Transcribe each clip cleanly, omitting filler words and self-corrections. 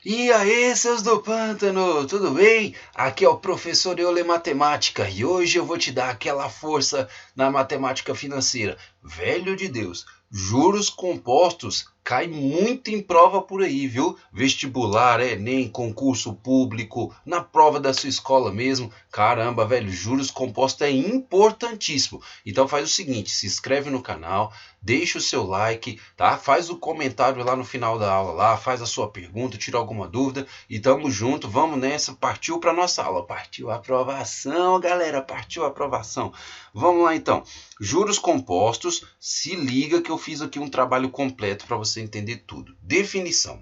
E aí, seus do pântano, tudo bem? Aqui é o professor Euler Matemática e hoje eu vou te dar aquela força na matemática financeira. Velho de Deus, juros compostos cai muito em prova por aí, viu? Vestibular, Enem, concurso público, na prova da sua escola mesmo. Caramba, velho, juros compostos é importantíssimo. Então faz o seguinte, se inscreve no canal, deixa o seu like, tá? Faz o comentário lá no final da aula, lá, faz a sua pergunta, tira alguma dúvida e tamo junto, vamos nessa, partiu para nossa aula, partiu a aprovação, galera, partiu a aprovação. Vamos lá então, juros compostos, se liga que eu fiz aqui um trabalho completo para você entender tudo. Definição.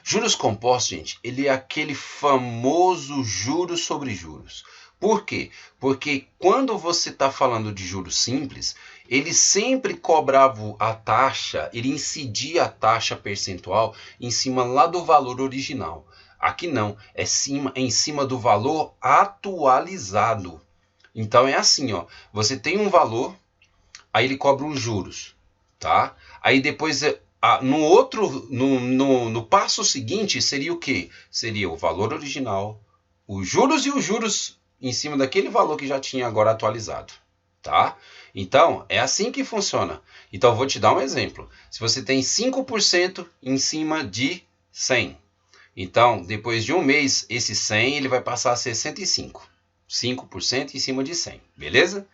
Juros compostos, gente, ele é aquele famoso juros sobre juros. Por quê? Porque quando você está falando de juros simples, ele sempre cobrava a taxa, ele incidia a taxa percentual em cima lá do valor original. Aqui não, é em cima do valor atualizado. Então é assim, ó, você tem um valor, aí ele cobra os juros, tá? Aí depois no passo seguinte seria o quê? Seria o valor original, os juros e os juros em cima daquele valor que já tinha agora atualizado, tá? Então, é assim que funciona. Então, eu vou te dar um exemplo. Se você tem 5% em cima de 100, então, depois de um mês, esse 100 ele vai passar a ser 105. 5% em cima de 100, beleza?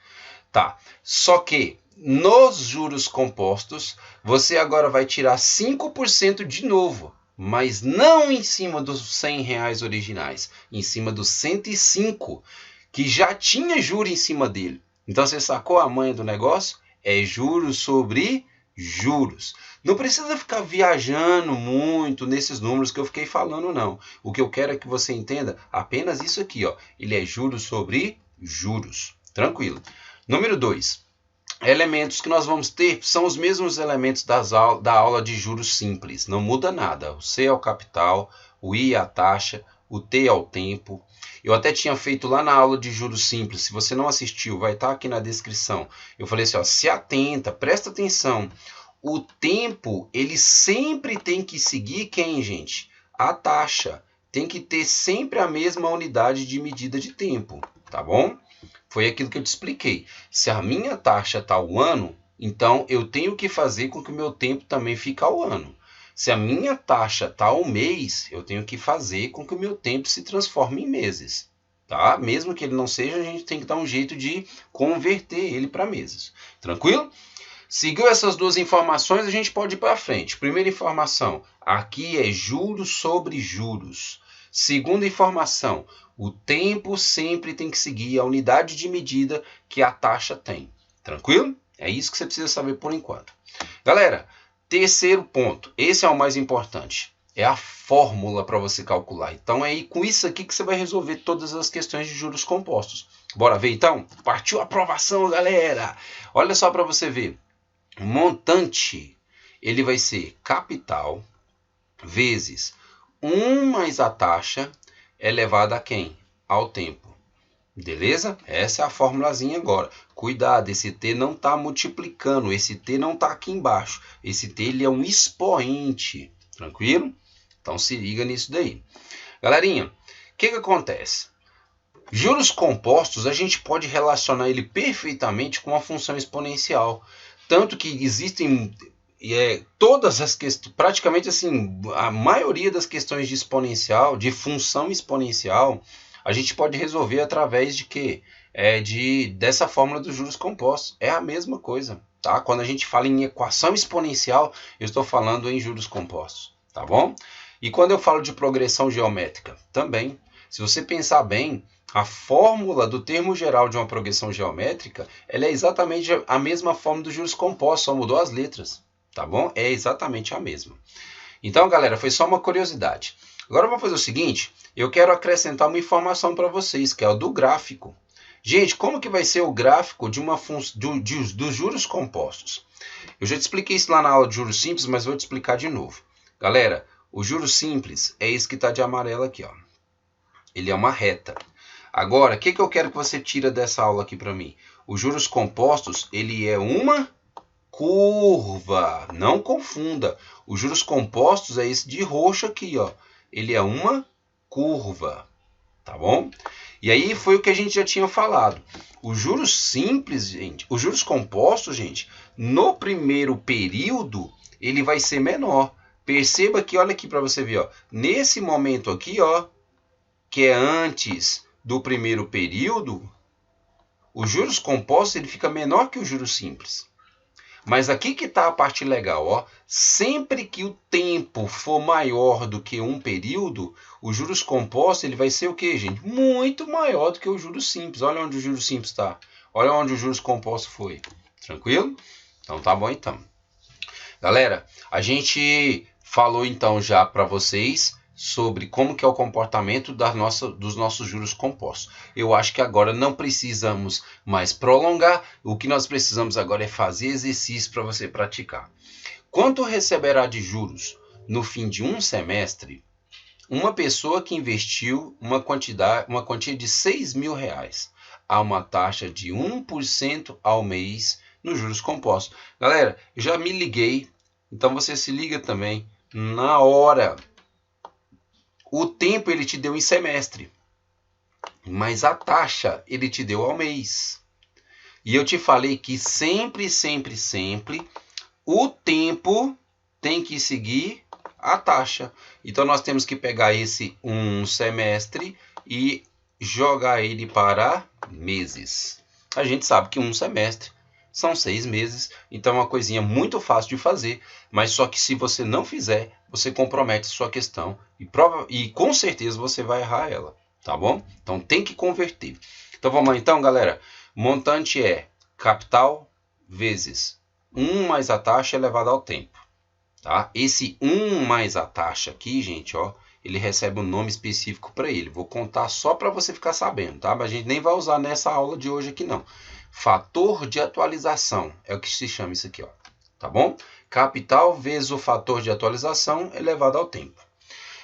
Tá, só que nos juros compostos, você agora vai tirar 5% de novo, mas não em cima dos R$ 100 originais, em cima dos 105, que já tinha juro em cima dele. Então você sacou a manha do negócio? É juros sobre juros. Não precisa ficar viajando muito nesses números que eu fiquei falando, não. O que eu quero é que você entenda apenas isso aqui, ó. Ele é juros sobre juros. Tranquilo. Número 2. Elementos que nós vamos ter são os mesmos elementos da aula de juros simples. Não muda nada. O C é o capital, o I é a taxa, o T é o tempo. Eu até tinha feito lá na aula de juros simples. Se você não assistiu, vai estar aqui na descrição. Eu falei assim, ó, se atenta, presta atenção. O tempo, ele sempre tem que seguir quem, gente? A taxa. Tem que ter sempre a mesma unidade de medida de tempo, tá bom? Foi aquilo que eu te expliquei. Se a minha taxa está ao ano, então eu tenho que fazer com que o meu tempo também fique ao ano. Se a minha taxa está ao mês, eu tenho que fazer com que o meu tempo se transforme em meses. Tá? Mesmo que ele não seja, a gente tem que dar um jeito de converter ele para meses. Tranquilo? Seguiu essas duas informações, a gente pode ir para frente. Primeira informação, aqui é juros sobre juros. Segunda informação, o tempo sempre tem que seguir a unidade de medida que a taxa tem. Tranquilo? É isso que você precisa saber por enquanto. Galera, terceiro ponto, esse é o mais importante. É a fórmula para você calcular. Então é com isso aqui que você vai resolver todas as questões de juros compostos. Bora ver então? Partiu a aprovação, galera! Olha só para você ver. Montante, ele vai ser capital vezes 1 mais a taxa elevada a quem? Ao tempo. Beleza? Essa é a formulazinha agora. Cuidado, esse T não está multiplicando, esse T não está aqui embaixo. Esse T ele é um expoente, tranquilo? Então se liga nisso daí. Galerinha, o que acontece? Juros compostos, a gente pode relacionar ele perfeitamente com a função exponencial. Tanto que existem todas as questões, praticamente assim, a maioria das questões de exponencial, de função exponencial, a gente pode resolver através de quê? Dessa fórmula dos juros compostos. É a mesma coisa, tá? Quando a gente fala em equação exponencial, eu estou falando em juros compostos, tá bom? E quando eu falo de progressão geométrica, também. Se você pensar bem, a fórmula do termo geral de uma progressão geométrica, ela é exatamente a mesma fórmula dos juros compostos, só mudou as letras, tá bom? É exatamente a mesma. Então, galera, foi só uma curiosidade. Agora eu vou fazer o seguinte, eu quero acrescentar uma informação para vocês, que é o do gráfico. Gente, como que vai ser o gráfico de dos juros compostos? Eu já te expliquei isso lá na aula de juros simples, mas vou te explicar de novo. Galera, o juros simples é esse que está de amarelo aqui, ó. Ele é uma reta. Agora, o que eu quero que você tira dessa aula aqui para mim? Os juros compostos, ele é uma curva. Não confunda. Os juros compostos é esse de roxo aqui, ó. ele é uma curva, tá bom? E aí foi o que a gente já tinha falado. Os juros simples, gente, os juros compostos, gente, no primeiro período, ele vai ser menor. Perceba que, olha aqui para você ver, ó, nesse momento aqui, ó, que é antes do primeiro período, os juros compostos ele fica menor que os juros simples. Mas aqui que está a parte legal, ó. Sempre que o tempo for maior do que um período, os juros compostos ele vai ser o quê, gente? Muito maior do que os juros simples. Olha onde o juros simples está. Olha onde os juros compostos foi. Tranquilo? Então tá bom então. Galera, a gente falou então já para vocês sobre como que é o comportamento dos nossos juros compostos. Eu acho que agora não precisamos mais prolongar. O que nós precisamos agora é fazer exercício para você praticar. Quanto receberá de juros no fim de um semestre uma pessoa que investiu uma quantia de R$6.000 a uma taxa de 1% ao mês nos juros compostos? Galera, eu já me liguei, então você se liga também na hora. O tempo ele te deu em semestre, mas a taxa ele te deu ao mês. E eu te falei que sempre o tempo tem que seguir a taxa. Então nós temos que pegar esse um semestre e jogar ele para meses. A gente sabe que um semestre são 6 meses, então é uma coisinha muito fácil de fazer, mas só que se você não fizer, você compromete sua questão e com certeza você vai errar ela, tá bom? Então tem que converter. Então vamos lá então, galera. Montante é capital vezes 1 mais a taxa elevado ao tempo, tá? Esse 1 mais a taxa aqui, gente, ó, ele recebe um nome específico para ele. Vou contar só para você ficar sabendo, tá? Mas a gente nem vai usar nessa aula de hoje aqui não. Fator de atualização é o que se chama isso aqui, ó, tá bom? Capital vezes o fator de atualização elevado ao tempo.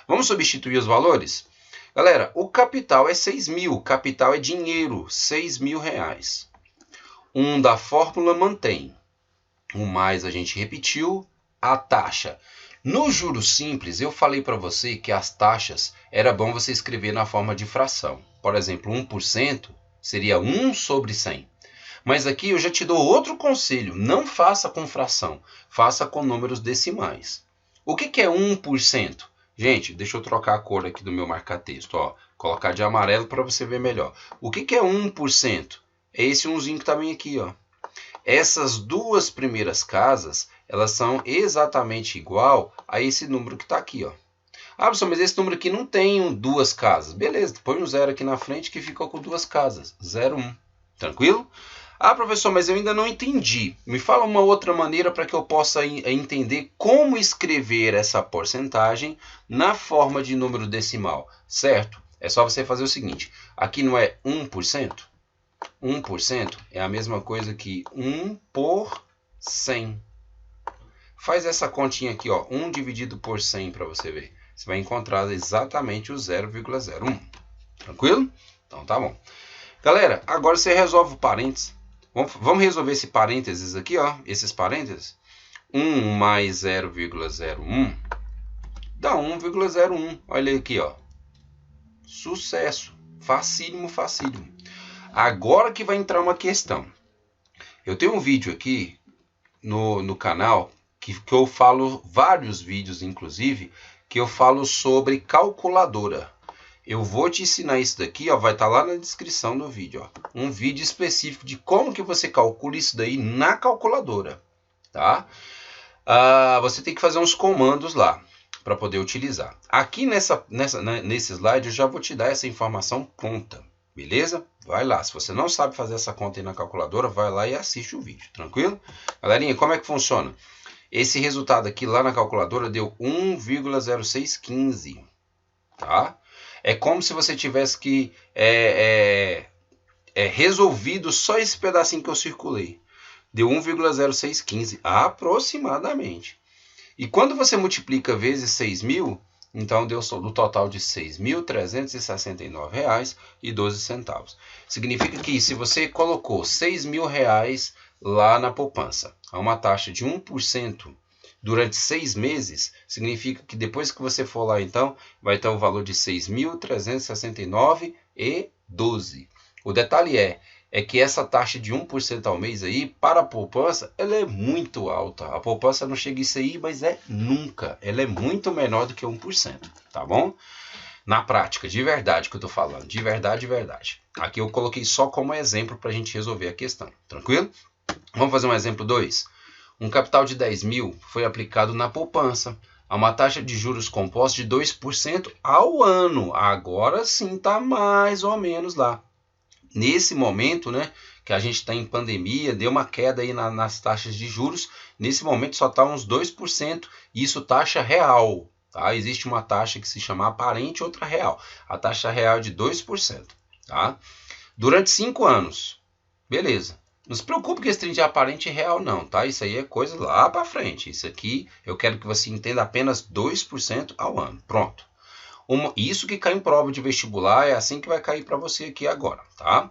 Vamos substituir os valores? Galera, o capital é 6.000, capital é dinheiro, R$6.000. Da fórmula mantém. O mais a gente repetiu, a taxa. No juros simples, eu falei para você que as taxas era bom você escrever na forma de fração. Por exemplo, 1% seria 1 sobre 100. Mas aqui eu já te dou outro conselho, não faça com fração, faça com números decimais. O que é 1%? Gente, deixa eu trocar a cor aqui do meu marca-texto, ó, colocar de amarelo para você ver melhor. O que é 1%? É esse umzinho que está bem aqui, ó. Essas duas primeiras casas, elas são exatamente igual a esse número que está aqui, ó. Ah, professor, mas esse número aqui não tem duas casas. Beleza, põe um zero aqui na frente que ficou com duas casas, 0, 1. Tranquilo? Ah, professor, mas eu ainda não entendi. Me fala uma outra maneira para que eu possa entender como escrever essa porcentagem na forma de número decimal, certo? É só você fazer o seguinte. Aqui não é 1%? 1% é a mesma coisa que 1 por 100. Faz essa continha aqui, ó, 1 dividido por 100 para você ver. Você vai encontrar exatamente o 0,01. Tranquilo? Então tá bom. Galera, agora você resolve o parênteses. Vamos resolver esse parênteses aqui, ó. Esses parênteses. 1 mais 0,01 dá 1,01. Olha aqui, ó. Sucesso. Facílimo, facílimo. Agora que vai entrar uma questão. Eu tenho um vídeo aqui no canal que eu falo, vários vídeos inclusive, que eu falo sobre calculadora. Eu vou te ensinar isso daqui, ó, vai estar lá na descrição do vídeo, ó, um vídeo específico de como que você calcula isso daí na calculadora, tá? Você tem que fazer uns comandos lá para poder utilizar. Aqui nesse slide eu já vou te dar essa informação pronta, beleza? Vai lá, se você não sabe fazer essa conta aí na calculadora, vai lá e assiste o vídeo, tranquilo? Galerinha, como é que funciona? Esse resultado aqui lá na calculadora deu 1,0615, tá? É como se você tivesse que resolvido só esse pedacinho que eu circulei. Deu 1,0615 aproximadamente. E quando você multiplica vezes 6.000, então deu o total de R$ 6.369,12. Significa que se você colocou R$ 6.000 lá na poupança, a uma taxa de 1% durante 6 meses, significa que depois que você for lá, então, vai ter o valor de R$ 6.369,12. O detalhe é que essa taxa de 1% ao mês aí, para a poupança, ela é muito alta. A poupança não chega a isso aí, mas nunca. Ela é muito menor do que 1%, tá bom? Na prática, de verdade que eu tô falando, de verdade, de verdade. Aqui eu coloquei só como exemplo para a gente resolver a questão, tranquilo? Vamos fazer um exemplo 2. Um capital de 10 mil foi aplicado na poupança a uma taxa de juros composta de 2% ao ano. Agora sim está mais ou menos lá. Nesse momento, né, que a gente está em pandemia, deu uma queda aí nas taxas de juros. Nesse momento só está uns 2%, isso taxa real. Tá? Existe uma taxa que se chama aparente e outra real. A taxa real é de 2%. Tá? Durante 5 anos. Beleza. Não se preocupe com esse trem de aparente e real não, tá? Isso aí é coisa lá para frente. Isso aqui eu quero que você entenda apenas 2% ao ano. Pronto. Isso que cai em prova de vestibular é assim que vai cair para você aqui agora, tá?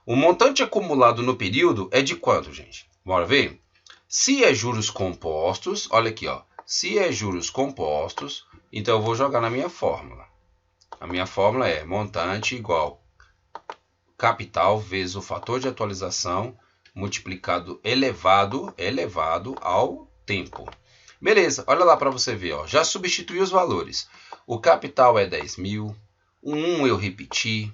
O montante acumulado no período é de quanto, gente? Bora ver? Se é juros compostos, olha aqui, ó. Se é juros compostos, então eu vou jogar na minha fórmula. A minha fórmula é montante igual capital vezes o fator de atualização multiplicado elevado ao tempo. Beleza, olha lá para você ver, ó. Já substituí os valores. O capital é 10 mil, o 1 eu repeti,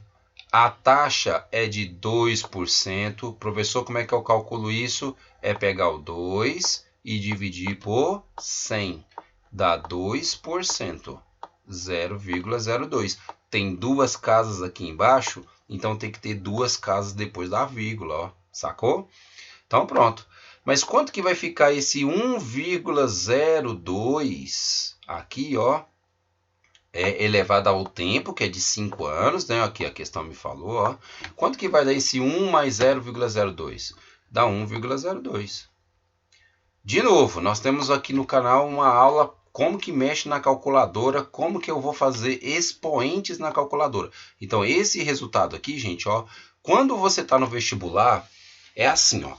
a taxa é de 2%. Professor, como é que eu calculo isso? É pegar o 2 e dividir por 100. Dá 2%, 0,02. Tem duas casas aqui embaixo, então tem que ter duas casas depois da vírgula, ó. Sacou? Então pronto. Mas quanto que vai ficar esse 1,02 aqui, ó? É elevado ao tempo, que é de 5 anos, né? Aqui a questão me falou, ó. Quanto que vai dar esse 1 mais 0,02? Dá 1,02. De novo, nós temos aqui no canal uma aula como que mexe na calculadora, como que eu vou fazer expoentes na calculadora. Então, esse resultado aqui, gente, ó, quando você está no vestibular, é assim, ó.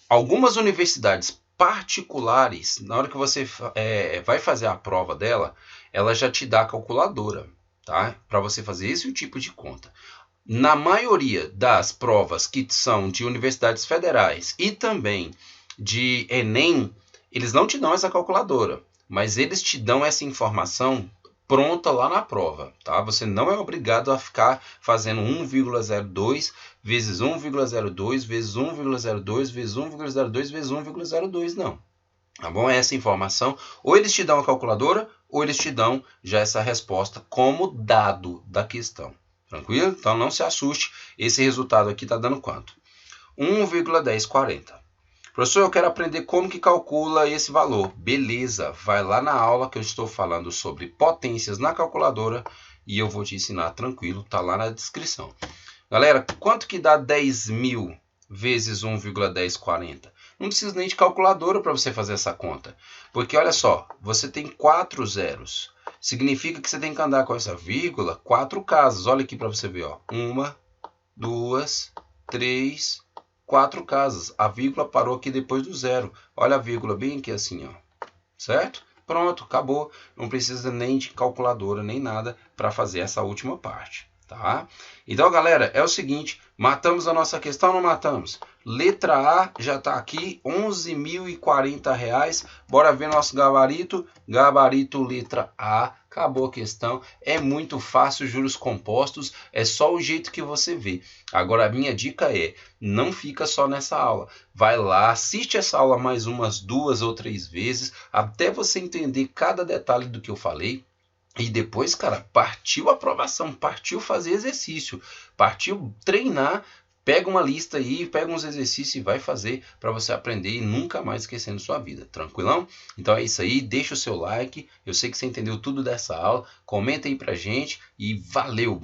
Algumas universidades particulares, na hora que você vai fazer a prova dela, ela já te dá a calculadora, tá? Para você fazer esse tipo de conta. Na maioria das provas que são de universidades federais e também de Enem, eles não te dão essa calculadora, mas eles te dão essa informação pronta lá na prova, tá? Você não é obrigado a ficar fazendo 1,02 vezes 1,02 vezes 1,02 vezes 1,02 vezes 1,02, não. Tá bom? Essa informação, ou eles te dão a calculadora, ou eles te dão já essa resposta como dado da questão. Tranquilo? Então não se assuste, esse resultado aqui está dando quanto? 1,1040. Professor, eu quero aprender como que calcula esse valor. Beleza, vai lá na aula que eu estou falando sobre potências na calculadora e eu vou te ensinar tranquilo, tá lá na descrição. Galera, quanto que dá 10 mil vezes 1,1040? Não precisa nem de calculadora para você fazer essa conta. Porque olha só, você tem 4 zeros. Significa que você tem que andar com essa vírgula 4 casas. Olha aqui para você ver, ó. 1, 2, 3, 4 casas. A vírgula parou aqui depois do zero. Olha a vírgula bem aqui assim, ó. Certo? Pronto, acabou. Não precisa nem de calculadora, nem nada para fazer essa última parte. Tá? Então, galera, é o seguinte. Matamos a nossa questão ou não matamos? Letra A já está aqui, R$ 11.040. Bora ver nosso gabarito. Gabarito letra A. Acabou a questão. É muito fácil, juros compostos. É só o jeito que você vê. Agora, a minha dica é, não fica só nessa aula. Vai lá, assiste essa aula mais umas 2 ou 3 vezes, até você entender cada detalhe do que eu falei. E depois, cara, partiu a aprovação, partiu fazer exercício, partiu treinar. Pega uma lista aí, pega uns exercícios e vai fazer para você aprender e nunca mais esquecendo sua vida. Tranquilão? Então é isso aí, deixa o seu like. Eu sei que você entendeu tudo dessa aula. Comenta aí pra gente e valeu!